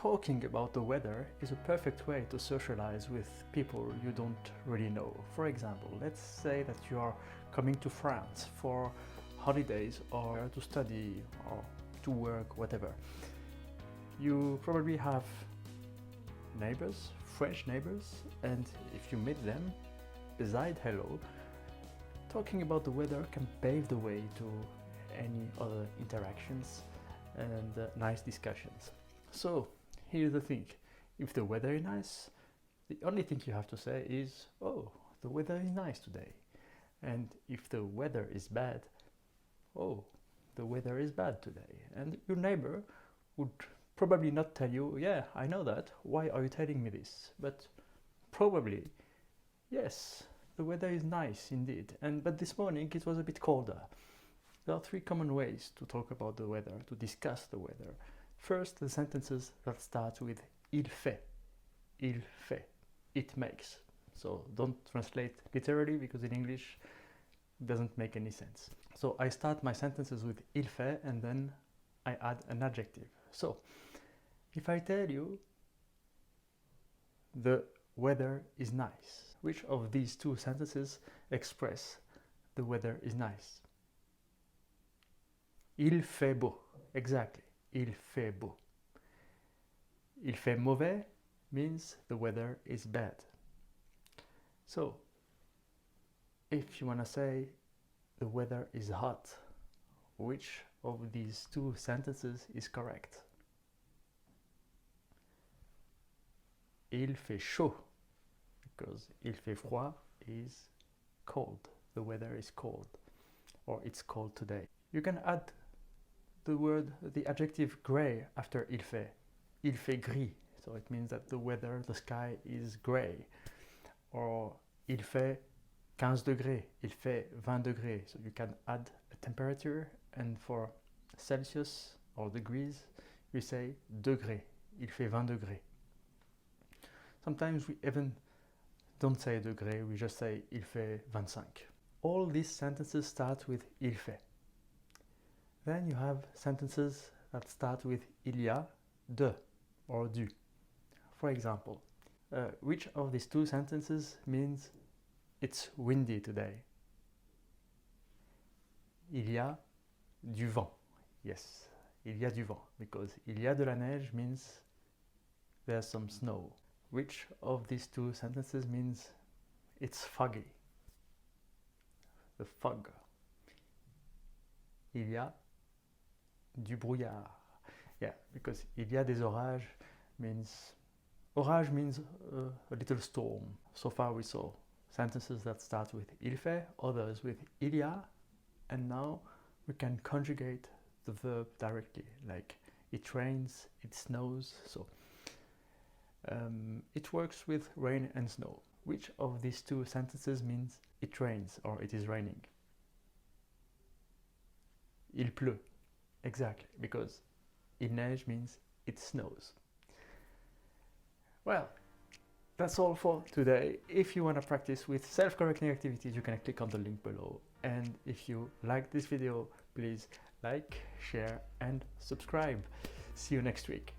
talking about the weather is a perfect way to socialize with people you don't really know. For example, let's say that you are coming to France for holidays or to study or to work, whatever. You probably have neighbors, French neighbors, and if you meet them, beside hello, talking about the weather can pave the way to any other interactions and nice discussions. So here's the thing, if the weather is nice, the only thing you have to say is, oh, the weather is nice today. And if the weather is bad, oh, the weather is bad today. And your neighbor would probably not tell you, yeah, I know that, why are you telling me this? But probably, yes, the weather is nice indeed. But this morning it was a bit colder. There are three common ways to talk about the weather, to discuss the weather. First, the sentences that start with il fait, it makes. So don't translate literally because in English it doesn't make any sense. So I start my sentences with il fait and then I add an adjective. So if I tell you the weather is nice, which of these two sentences express the weather is nice? Il fait beau, exactly, il fait beau. Il fait mauvais means the weather is bad. So, if you want to say the weather is hot, which of these two sentences is correct? Il fait chaud, because il fait froid is cold. The weather is cold, or it's cold today. You can add the adjective grey after il fait. Il fait gris, so it means that the weather, the sky is grey. Or il fait 15 degrés, il fait 20 degrés. So you can add a temperature, and for Celsius or degrees, you say degrés. Il fait 20 degrés. Sometimes we even don't say degrés, we just say il fait 25. All these sentences start with il fait. Then you have sentences that start with il y a, de, or du. For example, which of these two sentences means it's windy today? Il y a du vent. Yes, il y a du vent, because il y a de la neige means there's some snow. Which of these two sentences means it's foggy? The fog. Il y a du brouillard. Yeah, because il y a des orages means orage means a little storm. So far we saw sentences that start with il fait, others with il y a, and now we can conjugate the verb directly, like it rains, it snows. So it works with rain and snow. Which of these two sentences means it rains or it is raining? Il pleut. Exactly, because il neige means it snows. Well, that's all for today. If you want to practice with self-correcting activities, you can click on the link below. And if you like this video, please like, share, and subscribe. See you next week.